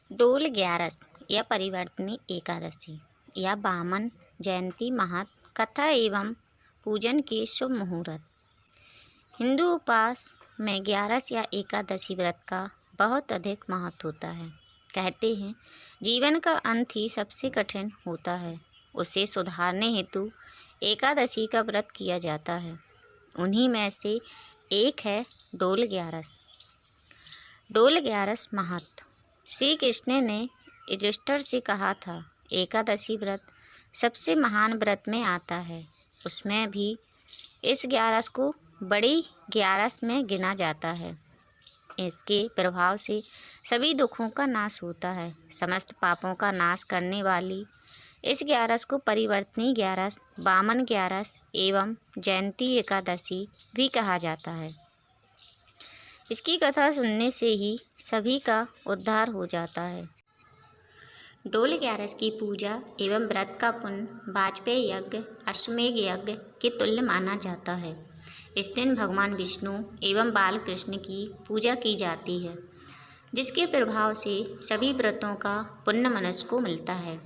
डोल ग्यारस या परिवर्तनी एकादशी या वामन जयंती महत्व कथा एवं पूजन के शुभ मुहूर्त। हिंदू उपास में ग्यारस या एकादशी व्रत का बहुत अधिक महत्व होता है। कहते हैं जीवन का अंत ही सबसे कठिन होता है, उसे सुधारने हेतु एकादशी का व्रत किया जाता है। उन्हीं में से एक है डोल ग्यारस। डोल ग्यारस महत्व। श्री कृष्ण ने युधिष्ठिर से कहा था, एकादशी व्रत सबसे महान व्रत में आता है। उसमें भी इस ग्यारस को बड़ी ग्यारस में गिना जाता है। इसके प्रभाव से सभी दुखों का नाश होता है। समस्त पापों का नाश करने वाली इस ग्यारस को परिवर्तनी ग्यारस, वामन ग्यारस एवं जयंती एकादशी भी कहा जाता है। इसकी कथा सुनने से ही सभी का उद्धार हो जाता है। डोल ग्यारस की पूजा एवं व्रत का पुण्य वाजपेयी यज्ञ, अश्वमेध यज्ञ के तुल्य माना जाता है। इस दिन भगवान विष्णु एवं बाल कृष्ण की पूजा की जाती है, जिसके प्रभाव से सभी व्रतों का पुण्य मनुष्य को मिलता है।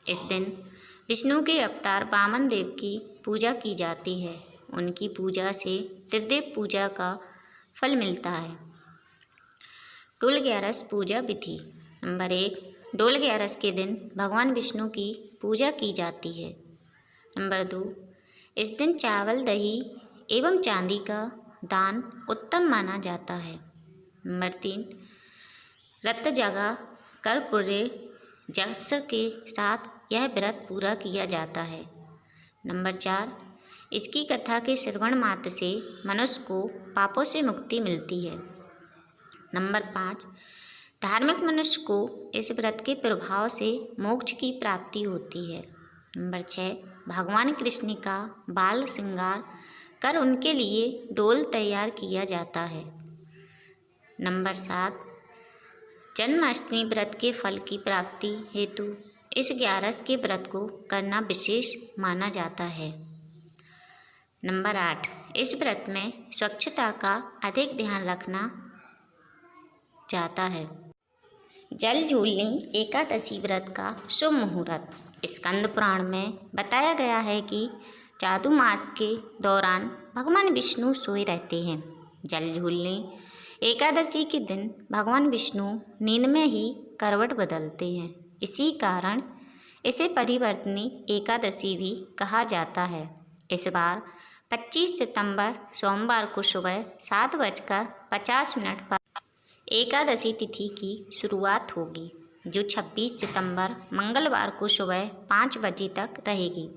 इस दिन विष्णु के अवतार वामन देव की पूजा की जाती है। उनकी पूजा से त्रिदेव पूजा का फल मिलता है। डोल ग्यारस पूजा विधि। नंबर 1, डोल ग्यारस के दिन भगवान विष्णु की पूजा की जाती है। नंबर 2, इस दिन चावल, दही एवं चांदी का दान उत्तम माना जाता है। नंबर 3, व्रत जगा कर पूरे जश्न के साथ यह व्रत पूरा किया जाता है। नंबर 4, इसकी कथा के श्रवण मात्र से मनुष्य को पापों से मुक्ति मिलती है। नंबर 5, धार्मिक मनुष्य को इस व्रत के प्रभाव से मोक्ष की प्राप्ति होती है। नंबर 6, भगवान कृष्ण का बाल श्रृंगार कर उनके लिए डोल तैयार किया जाता है। नंबर 7, जन्माष्टमी व्रत के फल की प्राप्ति हेतु इस ग्यारस के व्रत को करना विशेष माना जाता है। नंबर 8, इस व्रत में स्वच्छता का अधिक ध्यान रखना जाता है। जल झूलनी एकादशी व्रत का शुभ मुहूर्त। स्कंद पुराण में बताया गया है कि चातुर्मास के दौरान भगवान विष्णु सोए रहते हैं। जल झूलनी एकादशी के दिन भगवान विष्णु नींद में ही करवट बदलते हैं। इसी कारण इसे परिवर्तनी एकादशी भी कहा जाता है। इस बार 25 सितंबर सोमवार को सुबह 7:50 पर एकादशी तिथि की शुरुआत होगी, जो 26 सितंबर मंगलवार को सुबह 5 बजे तक रहेगी।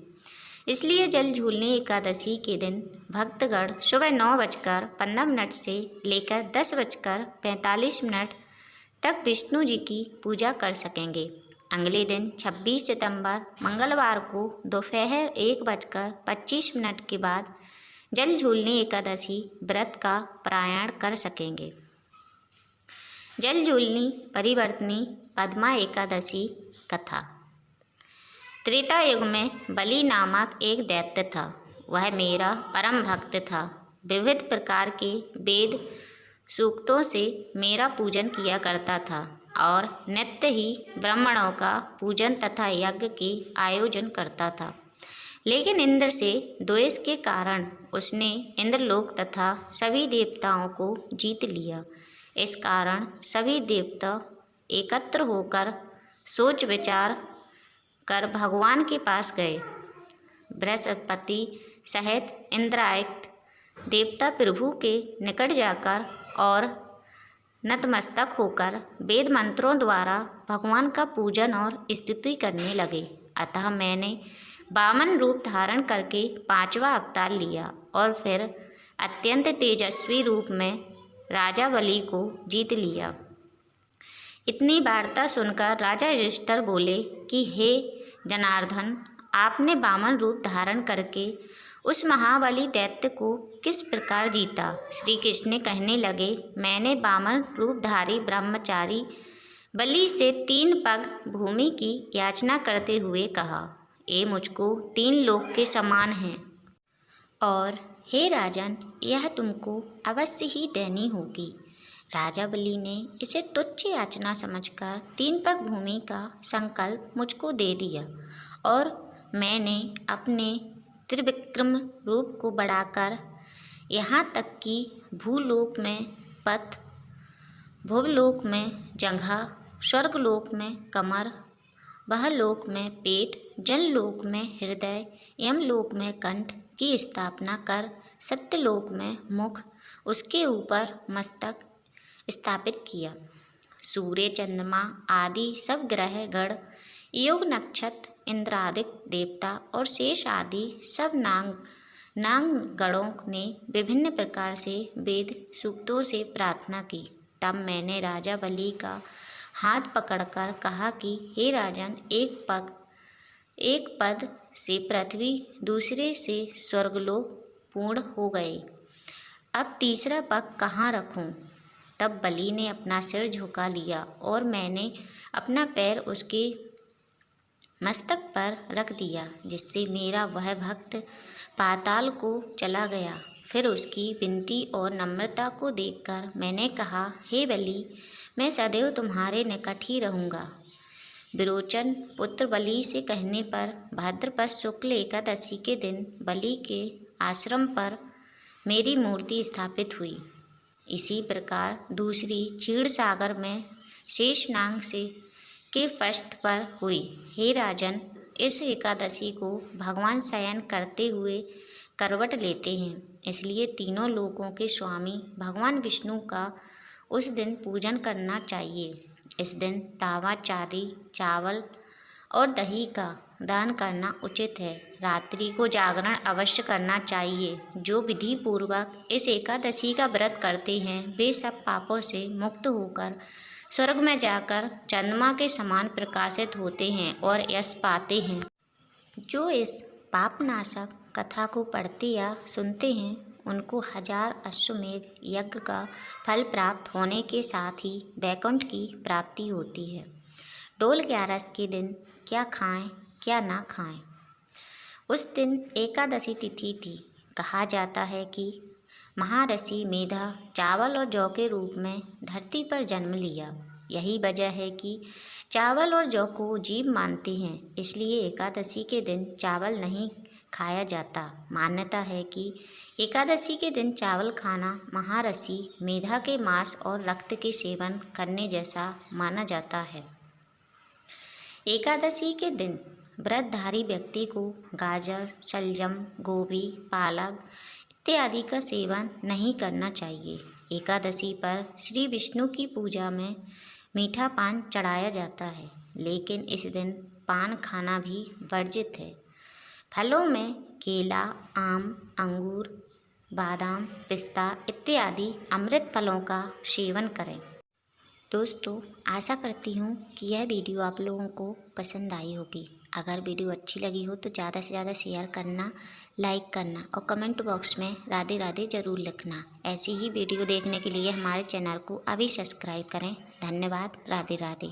इसलिए जल झूलनी एकादशी के दिन भक्तगण सुबह 9:15 से लेकर 10:45 तक विष्णु जी की पूजा कर सकेंगे। अगले दिन 26 सितंबर मंगलवार को दोपहर 1:25 के बाद जल झूलनी एकादशी व्रत का पारायण कर सकेंगे। जल झूलनी परिवर्तनी पद्मा एकादशी कथा। त्रेता युग में बलि नामक एक दैत्य था। वह मेरा परम भक्त था। विविध प्रकार के वेद सूक्तों से मेरा पूजन किया करता था और नित्य ही ब्राह्मणों का पूजन तथा यज्ञ के आयोजन करता था। लेकिन इंद्र से द्वेष के कारण उसने इंद्रलोक तथा सभी देवताओं को जीत लिया। इस कारण सभी देवता एकत्र होकर सोच विचार कर भगवान के पास गए। बृहस्पति सहित इंद्रादित्य देवता प्रभु के निकट जाकर और नतमस्तक होकर वेद मंत्रों द्वारा भगवान का पूजन और स्तुति करने लगे। अतः मैंने वामन रूप धारण करके 5वां अवतार लिया और फिर अत्यंत तेजस्वी रूप में राजा बलि को जीत लिया। इतनी वार्ता सुनकर राजा युधिष्ठिर बोले कि हे जनार्दन, आपने वामन रूप धारण करके उस महाबली दैत्य को किस प्रकार जीता? श्री कृष्ण कहने लगे, मैंने वामन रूपधारी ब्रह्मचारी बलि से 3 पग भूमि की याचना करते हुए कहा, ये मुझको 3 लोक के समान हैं और हे राजन, यह तुमको अवश्य ही देनी होगी। राजा बलि ने इसे तुच्छ याचना समझकर 3 पग भूमि का संकल्प मुझको दे दिया और मैंने अपने त्रिविक्रम रूप को बढ़ाकर यहाँ तक कि भूलोक में पथ, भुवलोक में जंघा, स्वर्गलोक में कमर, बहलोक में पेट, जनलोक में हृदय, यमलोक में कंठ की स्थापना कर सत्यलोक में मुख, उसके ऊपर मस्तक स्थापित किया। सूर्य, चंद्रमा आदि सब ग्रह गण, योग, नक्षत्र, इंद्रादिक देवता और शेष आदि सब नागगणों ने विभिन्न प्रकार से वेद सूक्तों से प्रार्थना की। तब मैंने राजा बलि का हाथ पकड़कर कहा कि हे राजन, एक पद से पृथ्वी, दूसरे से स्वर्गलोक पूर्ण हो गए, अब तीसरा पग कहाँ रखूं? तब बलि ने अपना सिर झुका लिया और मैंने अपना पैर उसके मस्तक पर रख दिया, जिससे मेरा वह भक्त पाताल को चला गया। फिर उसकी विनती और नम्रता को देखकर मैंने कहा, हे बलि, मैं सदैव तुम्हारे निकट ही रहूँगा। विरोचन पुत्र बलि से कहने पर भाद्रपद शुक्ल एकादशी के दिन बलि के आश्रम पर मेरी मूर्ति स्थापित हुई। इसी प्रकार दूसरी क्षीर सागर में शेषनाग से के पृष्ठ पर हुई। हे राजन, इस एकादशी को भगवान शयन करते हुए करवट लेते हैं, इसलिए तीनों लोकों के स्वामी भगवान विष्णु का उस दिन पूजन करना चाहिए। इस दिन तावा, चांदी, चावल और दही का दान करना उचित है। रात्रि को जागरण अवश्य करना चाहिए। जो विधि पूर्वक इस एकादशी का व्रत करते हैं वे सब पापों से मुक्त होकर स्वर्ग में जाकर चंद्रमा के समान प्रकाशित होते हैं और यश पाते हैं। जो इस पापनाशक कथा को पढ़ते या सुनते हैं उनको 1000 अश्वमेध यज्ञ का फल प्राप्त होने के साथ ही वैकुंठ की प्राप्ति होती है। डोल 11 के दिन क्या खाएं क्या ना खाएं। उस दिन एकादशी तिथि थी। कहा जाता है कि महर्षि मेधा चावल और जौ के रूप में धरती पर जन्म लिया। यही वजह है कि चावल और जौ को जीव मानते हैं, इसलिए एकादशी के दिन चावल नहीं खाया जाता। मान्यता है कि एकादशी के दिन चावल खाना महर्षि मेधा के मांस और रक्त के सेवन करने जैसा माना जाता है। एकादशी के दिन व्रतधारी व्यक्ति को गाजर, शलजम, गोभी, पालक इत्यादि का सेवन नहीं करना चाहिए। एकादशी पर श्री विष्णु की पूजा में मीठा पान चढ़ाया जाता है, लेकिन इस दिन पान खाना भी वर्जित है। फलों में केला, आम, अंगूर, बादाम, पिस्ता इत्यादि अमृत फलों का सेवन करें। दोस्तों, आशा करती हूँ कि यह वीडियो आप लोगों को पसंद आई होगी। अगर वीडियो अच्छी लगी हो तो ज़्यादा से ज़्यादा शेयर करना, लाइक करना और कमेंट बॉक्स में राधे राधे ज़रूर लिखना। ऐसी ही वीडियो देखने के लिए हमारे चैनल को अभी सब्सक्राइब करें। धन्यवाद। राधे राधे।